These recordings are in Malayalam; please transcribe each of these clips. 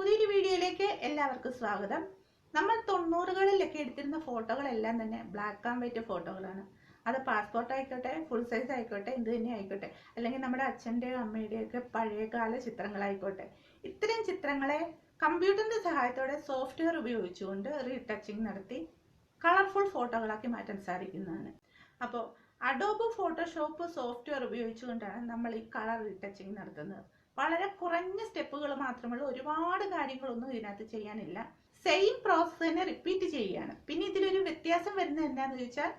പുതിയൊരു വീഡിയോയിലേക്ക് എല്ലാവർക്കും സ്വാഗതം. നമ്മൾ 90കളിലൊക്കെ എടുത്തിരുന്ന ഫോട്ടോകളെല്ലാം തന്നെ ബ്ലാക്ക് ആൻഡ് വൈറ്റ് ഫോട്ടോകളാണ്. അത് പാസ്പോർട്ട് ആയിക്കോട്ടെ, ഫുൾ സൈസ് ആയിക്കോട്ടെ, എന്ത് തന്നെ ആയിക്കോട്ടെ, അല്ലെങ്കിൽ നമ്മുടെ അച്ഛൻ്റെയോ അമ്മയുടെയോ ഒക്കെ പഴയകാല ചിത്രങ്ങളായിക്കോട്ടെ, ഇത്തരം ചിത്രങ്ങളെ കമ്പ്യൂട്ടറിന്റെ സഹായത്തോടെ സോഫ്റ്റ്വെയർ ഉപയോഗിച്ചുകൊണ്ട് റീടച്ചിങ് നടത്തി കളർഫുൾ ഫോട്ടോകളാക്കി മാറ്റാൻ സാധിക്കുന്നതാണ്. അപ്പോൾ അഡോബ് ഫോട്ടോഷോപ്പ് സോഫ്റ്റ്വെയർ ഉപയോഗിച്ചുകൊണ്ടാണ് നമ്മൾ ഈ കളർ റീടച്ചിങ് നടത്തുന്നത്. വളരെ കുറഞ്ഞ സ്റ്റെപ്പുകൾ മാത്രമുള്ള ഒരുപാട് കാര്യങ്ങളൊന്നും ഇതിനകത്ത് ചെയ്യാനില്ല. സെയിം പ്രോസസ് തന്നെ റിപ്പീറ്റ് ചെയ്യുകയാണ്. പിന്നെ ഇതിലൊരു വ്യത്യാസം വരുന്നത് എന്താണെന്ന് ചോദിച്ചാൽ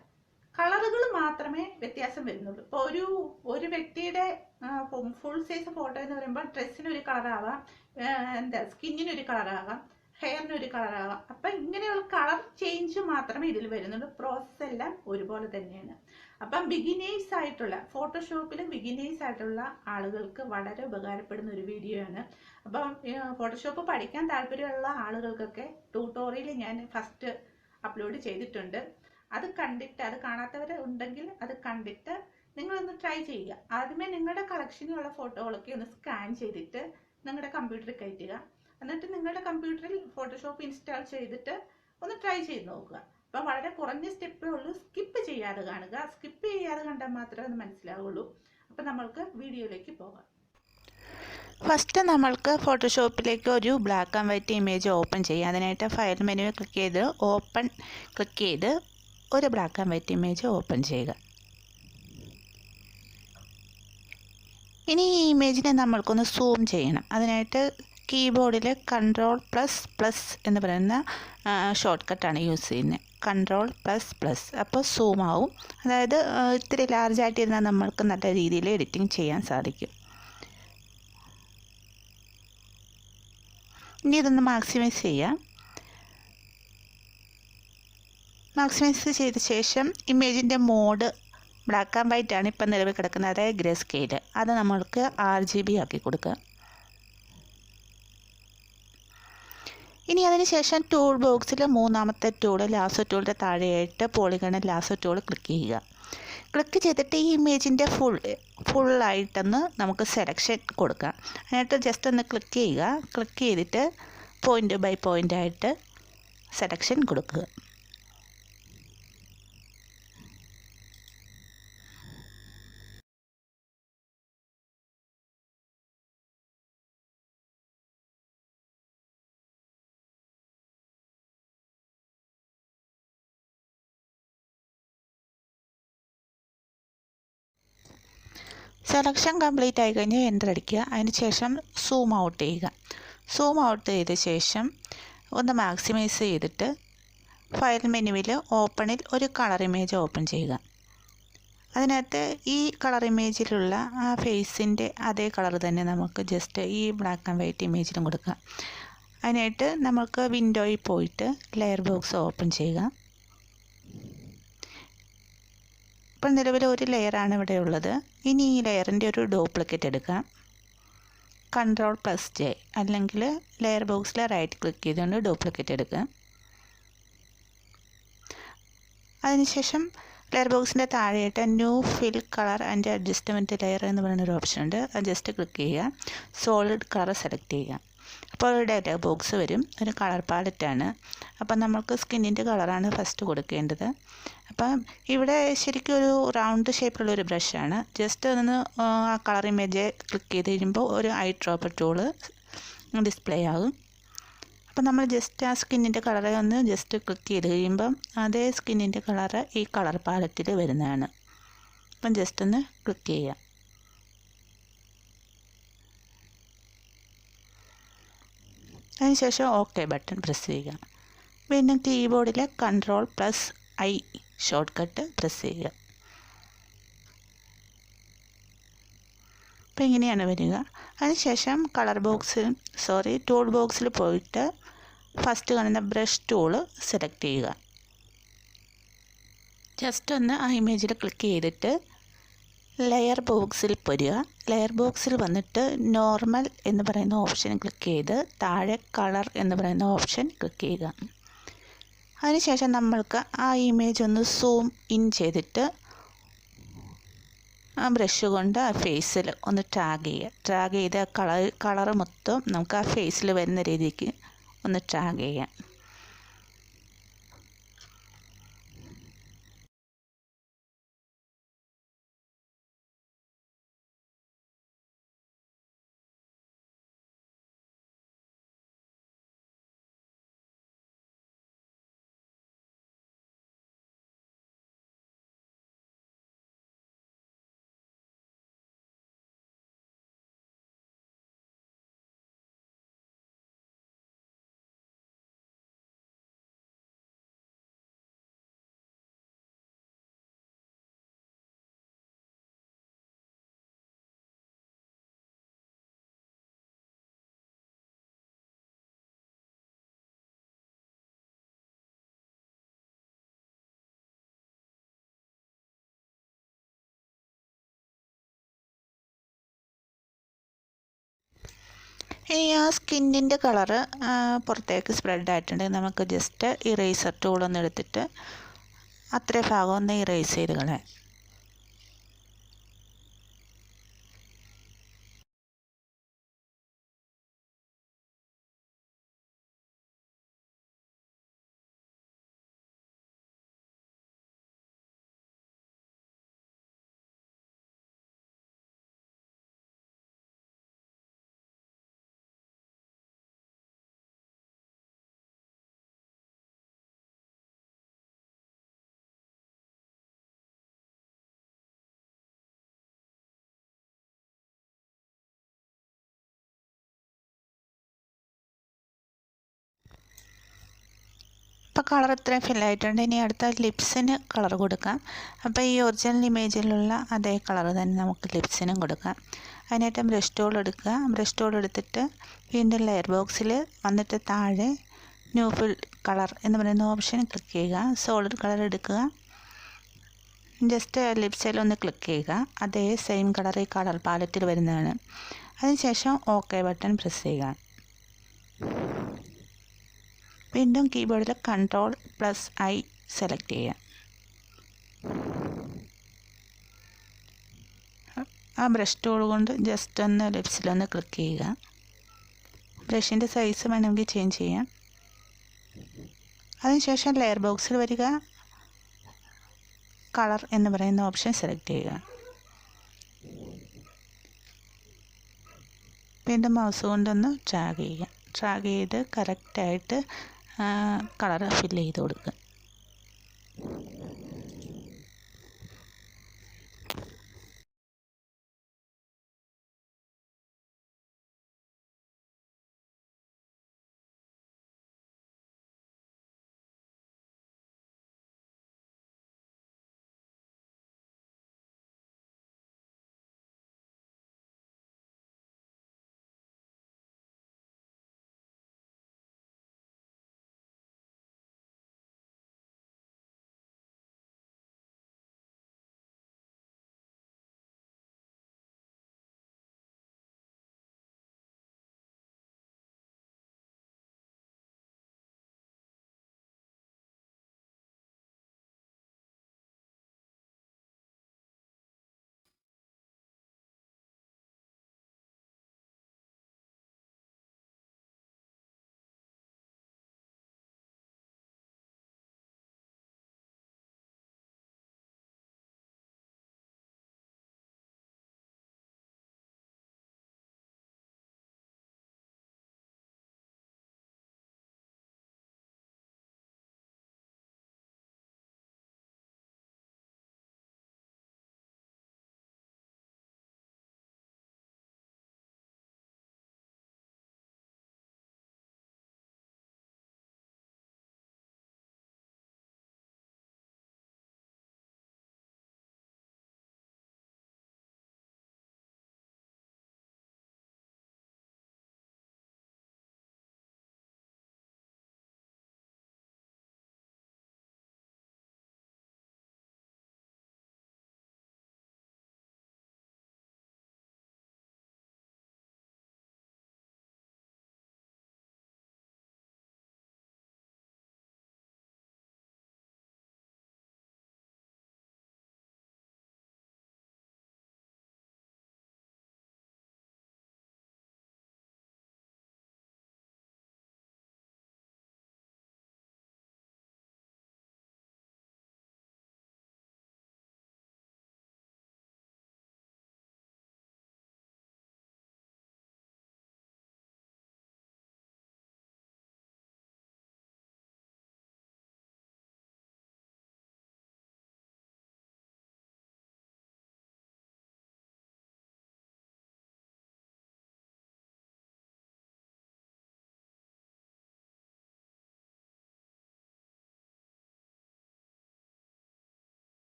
കളറുകൾ മാത്രമേ വ്യത്യാസം വരുന്നുള്ളൂ. ഇപ്പോൾ ഒരു വ്യക്തിയുടെ ഫുൾ സൈസ് ഫോട്ടോ എന്ന് പറയുമ്പോൾ ഡ്രസ്സിന് ഒരു കളറാവാം, സ്കിന്നിന് ഒരു കളറാകാം, ഹെയറിന് ഒരു കളറാകാം. അപ്പം ഇങ്ങനെയുള്ള കളർ ചേഞ്ച് മാത്രമേ ഇതിൽ വരുന്നുള്ളൂ. പ്രോസസ് എല്ലാം ഒരുപോലെ തന്നെയാണ്. അപ്പം ബിഗിനേഴ്സ് ആയിട്ടുള്ള ഫോട്ടോഷോപ്പിൽ ബിഗിനേഴ്സ് ആയിട്ടുള്ള ആളുകൾക്ക് വളരെ ഉപകാരപ്പെടുന്ന ഒരു വീഡിയോ ആണ്. അപ്പം ഫോട്ടോഷോപ്പ് പഠിക്കാൻ താല്പര്യമുള്ള ആളുകൾക്കൊക്കെ ട്യൂട്ടോറിയൽ ഞാൻ ഫസ്റ്റ് അപ്ലോഡ് ചെയ്തിട്ടുണ്ട്. അത് കണ്ടിട്ട്, അത് കാണാത്തവർ ഉണ്ടെങ്കിൽ അത് കണ്ടിട്ട് നിങ്ങളൊന്ന് ട്രൈ ചെയ്യുക. ആദ്യമേ നിങ്ങളുടെ കളക്ഷനിലുള്ള ഫോട്ടോകളൊക്കെ ഒന്ന് സ്കാൻ ചെയ്തിട്ട് നിങ്ങളുടെ കമ്പ്യൂട്ടറിൽ കയറ്റുക. എന്നിട്ട് നിങ്ങളുടെ കമ്പ്യൂട്ടറിൽ ഫോട്ടോഷോപ്പ് ഇൻസ്റ്റാൾ ചെയ്തിട്ട് ഒന്ന് ട്രൈ ചെയ്ത് നോക്കുക. അപ്പം വളരെ കുറഞ്ഞ സ്റ്റെപ്പേ ഉള്ളൂ. സ്കിപ്പ് ചെയ്യാതെ കാണുക. സ്കിപ്പ് ചെയ്യാതെ കണ്ടാൽ മാത്രമേ അത് മനസ്സിലാവുള്ളൂ. അപ്പം നമ്മൾക്ക് വീഡിയോയിലേക്ക് പോകാം. ഫസ്റ്റ് നമ്മൾക്ക് ഫോട്ടോഷോപ്പിലേക്ക് ഒരു black and white image open ചെയ്യാം. അതിനായിട്ട് ഫയൽ മെനു ക്ലിക്ക് ചെയ്ത് ഓപ്പൺ ക്ലിക്ക് ചെയ്ത് ഒരു black and white image open ചെയ്യുക. ഇനി ഈ ഇമേജിനെ നമ്മൾക്കൊന്ന് സൂം ചെയ്യണം. അതിനായിട്ട് കീബോർഡിൽ Ctrl++ എന്ന് പറയുന്ന ഷോർട്ട് കട്ടാണ് യൂസ് ചെയ്യുന്നത്. Ctrl++. അപ്പോൾ സൂം ആവും. അതായത് ഇത്തിരി ലാർജായിട്ടിരുന്നാൽ നമ്മൾക്ക് നല്ല രീതിയിൽ എഡിറ്റിംഗ് ചെയ്യാൻ സാധിക്കും. ഇനി ഇതൊന്ന് മാക്സിമൈസ് ചെയ്യാം. മാക്സിമൈസ് ചെയ്ത ശേഷം ഇമേജിൻ്റെ മോഡ് ബ്ലാക്ക് ആൻഡ് വൈറ്റ് ആണ് ഇപ്പം നിലവിൽ കിടക്കുന്നത്, അതായത് ഗ്രേ സ്കെയിൽ. അത് നമ്മൾക്ക് RGB ആക്കി കൊടുക്കുക. ഇനി അതിന് ശേഷം ടൂൾ ബോക്സിൽ മൂന്നാമത്തെ ടൂള് ലാസോ ടൂളിൻ്റെ താഴെയായിട്ട് പോളിഗൺ ലാസോ ടൂൾ ക്ലിക്ക് ചെയ്യുക. ക്ലിക്ക് ചെയ്തിട്ട് ഈ ഇമേജിൻ്റെ ഫുള്ളായിട്ടൊന്ന് നമുക്ക് സെലക്ഷൻ കൊടുക്കാം. അതിനായിട്ട് ജസ്റ്റ് ഒന്ന് ക്ലിക്ക് ചെയ്യുക. ക്ലിക്ക് ചെയ്തിട്ട് പോയിൻ്റ് ബൈ പോയിൻ്റ് ആയിട്ട് സെലക്ഷൻ കൊടുക്കുക. സെലക്ഷൻ കംപ്ലീറ്റ് ആയി കഴിഞ്ഞാൽ എൻ്റർ അടിക്കുക. അതിന് ശേഷം സൂം ഔട്ട് ചെയ്യുക. സൂം ഔട്ട് ചെയ്ത ശേഷം ഒന്ന് മാക്സിമൈസ് ചെയ്തിട്ട് ഫയൽ മെനുവിൽ ഓപ്പണിൽ ഒരു കളർ ഇമേജ് ഓപ്പൺ ചെയ്യുക. അതിനകത്ത് ഈ കളർ ഇമേജിലുള്ള ആ ഫേസിൻ്റെ അതേ കളർ തന്നെ നമുക്ക് ജസ്റ്റ് ഈ ബ്ലാക്ക് ആൻഡ് വൈറ്റ് ഇമേജിലും കൊടുക്കുക. അതിനായിട്ട് നമുക്ക് വിൻഡോയിൽ പോയിട്ട് ലെയർ ബോക്സ് ഓപ്പൺ ചെയ്യുക. ഇപ്പോൾ നിലവിൽ ഒരു ലെയറാണ് ഇവിടെ ഉള്ളത്. ഇനി ഈ ലെയറിൻ്റെ ഒരു ഡ്യൂപ്ലിക്കേറ്റ് എടുക്കാം. Ctrl+J അല്ലെങ്കിൽ ലെയർ ബോക്സിൽ റൈറ്റ് ക്ലിക്ക് ചെയ്തുകൊണ്ട് ഡ്യൂപ്ലിക്കേറ്റ് എടുക്കുക. അതിനുശേഷം ലെയർ ബോക്സിൻ്റെ താഴെയായിട്ട് new fill colour and adjustment layer എന്ന് പറയുന്നൊരു ഓപ്ഷൻ ഉണ്ട്. അത് ജസ്റ്റ് ക്ലിക്ക് ചെയ്യുക. സോളിഡ് കളർ സെലക്ട് ചെയ്യുക. അപ്പോൾ ഒരു ഡയലോഗ് ബോക്സ് വരും. ഒരു കളർ പാലറ്റാണ്. അപ്പം നമുക്ക് സ്കിന്നിൻ്റെ കളറാണ് ഫസ്റ്റ് കൊടുക്കേണ്ടത്. അപ്പം ഇവിടെ ശരിക്കും ഒരു റൗണ്ട് ഷേപ്പിലുള്ളൊരു ബ്രഷാണ്. ജസ്റ്റ് ഒന്ന് ആ കളർ ഇമേജ് ക്ലിക്ക് ചെയ്ത് കഴിയുമ്പോൾ ഒരു ഐ ഡ്രോപ്പർ ടൂള് ഡിസ്പ്ലേ ആകും. അപ്പം നമ്മൾ ജസ്റ്റ് ആ സ്കിന്നിൻ്റെ കളറെ ഒന്ന് ജസ്റ്റ് ക്ലിക്ക് ചെയ്ത് കഴിയുമ്പം അതേ സ്കിന്നിൻ്റെ കളറ് ഈ കളർ പാലറ്റിൽ വരുന്നതാണ്. അപ്പം ജസ്റ്റ് ഒന്ന് ക്ലിക്ക് ചെയ്യുക. അതിനുശേഷം ഓക്കെ ബട്ടൺ പ്രസ് ചെയ്യുക. വീണ്ടും കീബോർഡിൽ Ctrl+I ഷോർട്ട് കട്ട് പ്രസ് ചെയ്യുക. അപ്പോൾ ഇങ്ങനെയാണ് വരിക. അതിനുശേഷം ടൂൾ ബോക്സിൽ പോയിട്ട് ഫസ്റ്റ് കാണുന്ന ബ്രഷ് ടൂള് സെലക്ട് ചെയ്യുക. ജസ്റ്റ് ഒന്ന് ആ ഇമേജിൽ ക്ലിക്ക് ചെയ്തിട്ട് ലെയർ ബോക്സിൽ പോരുക. ലെയർ ബോക്സിൽ വന്നിട്ട് നോർമൽ എന്ന് പറയുന്ന ഓപ്ഷൻ ക്ലിക്ക് ചെയ്ത് താഴെ കളർ എന്ന് പറയുന്ന ഓപ്ഷൻ ക്ലിക്ക് ചെയ്യുക. അതിനുശേഷം നമ്മൾക്ക് ആ ഇമേജ് ഒന്ന് സൂം ഇൻ ചെയ്തിട്ട് ആ ബ്രഷ് കൊണ്ട് ആ ഫേസിൽ ഒന്ന് ട്രാഗ് ചെയ്ത് കളറ് മൊത്തം നമുക്ക് ആ ഫേസിൽ വരുന്ന രീതിക്ക് ഒന്ന് ട്രാഗ് ചെയ്യാം. ഇനി ആ സ്കിന്നിൻ്റെ കളറ് പുറത്തേക്ക് സ്പ്രെഡായിട്ടുണ്ടെങ്കിൽ നമുക്ക് ജസ്റ്റ് ഇറേസർ ടൂളൊന്ന് എടുത്തിട്ട് അത്രയും ഭാഗം ഒന്ന് ഇറേസ് ചെയ്ത് കളയാം. ഇപ്പോൾ കളർ ഇത്രയും ഫില്ലായിട്ടുണ്ട്. ഇനി അടുത്ത ലിപ്സിന് കളർ കൊടുക്കാം. അപ്പോൾ ഈ ഒറിജിനൽ ഇമേജിലുള്ള അതേ കളർ തന്നെ നമുക്ക് ലിപ്സിനും കൊടുക്കാം. അതിനായിട്ട് ബ്രഷ് ടൂൾ എടുക്കുക. ബ്രഷ് ടൂൾ എടുത്തിട്ട് വീണ്ടും ലെയർ ബോക്സിൽ വന്നിട്ട് താഴെ ന്യൂ ഫിൽ കളർ എന്ന് പറയുന്ന ഓപ്ഷൻ ക്ലിക്ക് ചെയ്യുക. സോളിഡ് കളർ എടുക്കുക. ജസ്റ്റ് ലിപ്സിൽ ഒന്ന് ക്ലിക്ക് ചെയ്യുക. അതേ സെയിം കളർ ഈ കളർ പാലറ്റിൽ വരുന്നതാണ്. അതിനുശേഷം ഓക്കെ ബട്ടൺ പ്രസ് ചെയ്യുക. വീണ്ടും കീബോർഡിൽ Ctrl+I സെലക്ട് ചെയ്യുക. ആ ബ്രഷ് ടൂൾ കൊണ്ട് ജസ്റ്റ് ഒന്ന് ലിപ്സിലൊന്ന് ക്ലിക്ക് ചെയ്യുക. ബ്രഷിൻ്റെ സൈസ് വേണമെങ്കിൽ ചേഞ്ച് ചെയ്യാം. അതിനുശേഷം ലെയർ ബോക്സിൽ വരിക. കളർ എന്ന് പറയുന്ന ഓപ്ഷൻ സെലക്ട് ചെയ്യുക. വീണ്ടും മൗസ് കൊണ്ടൊന്ന് ഡ്രാഗ് ചെയ്ത് കറക്റ്റായിട്ട് കളർ ഫില്ല് ചെയ്ത് കൊടുക്കുക.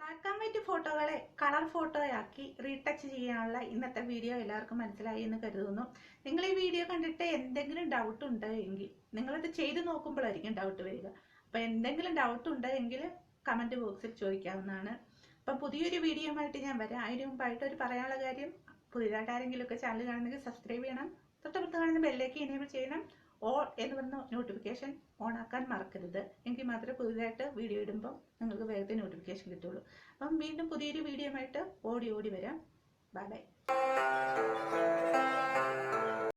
ബ്ലാക്ക് ആൻഡ് വൈറ്റ് ഫോട്ടോകളെ കളർ ഫോട്ടോയാക്കി റീടച്ച് ചെയ്യാനുള്ള ഇന്നത്തെ വീഡിയോ എല്ലാവർക്കും മനസ്സിലായി എന്ന് കരുതുന്നു. നിങ്ങൾ ഈ വീഡിയോ കണ്ടിട്ട് എന്തെങ്കിലും ഡൗട്ട് ഉണ്ടെങ്കിൽ നിങ്ങളിത് ചെയ്ത് നോക്കുമ്പോഴായിരിക്കും ഡൗട്ട് വരിക. അപ്പം എന്തെങ്കിലും ഡൗട്ട് ഉണ്ടെങ്കിൽ കമൻറ്റ് ബോക്സിൽ ചോദിക്കാവുന്നതാണ്. അപ്പം പുതിയൊരു വീഡിയോ ആയിട്ട് ഞാൻ വരാം. അതിന് മുമ്പായിട്ട് ഒരു പറയാനുള്ള കാര്യം, പുതിയതായിട്ട് ആരെങ്കിലുമൊക്കെ ചാനൽ കാണുന്നെങ്കിൽ സബ്സ്ക്രൈബ് ചെയ്യണം, തൊട്ടടുത്ത് കാണുന്ന ബെല്ലേക്ക് എനേബിൾ ചെയ്യണം, ഓൾ എന്ന് പറഞ്ഞ നോട്ടിഫിക്കേഷൻ ഓൺ ആക്കാൻ മറക്കരുത്. എങ്കിൽ മാത്രമേ പുതിയതായിട്ട് വീഡിയോ ഇടുമ്പോൾ നിങ്ങൾക്ക് വേഗത്തിൽ നോട്ടിഫിക്കേഷൻ കിട്ടുള്ളൂ. അപ്പം വീണ്ടും പുതിയൊരു വീഡിയോ ആയിട്ട് ഓടി വരാം. Bye bye.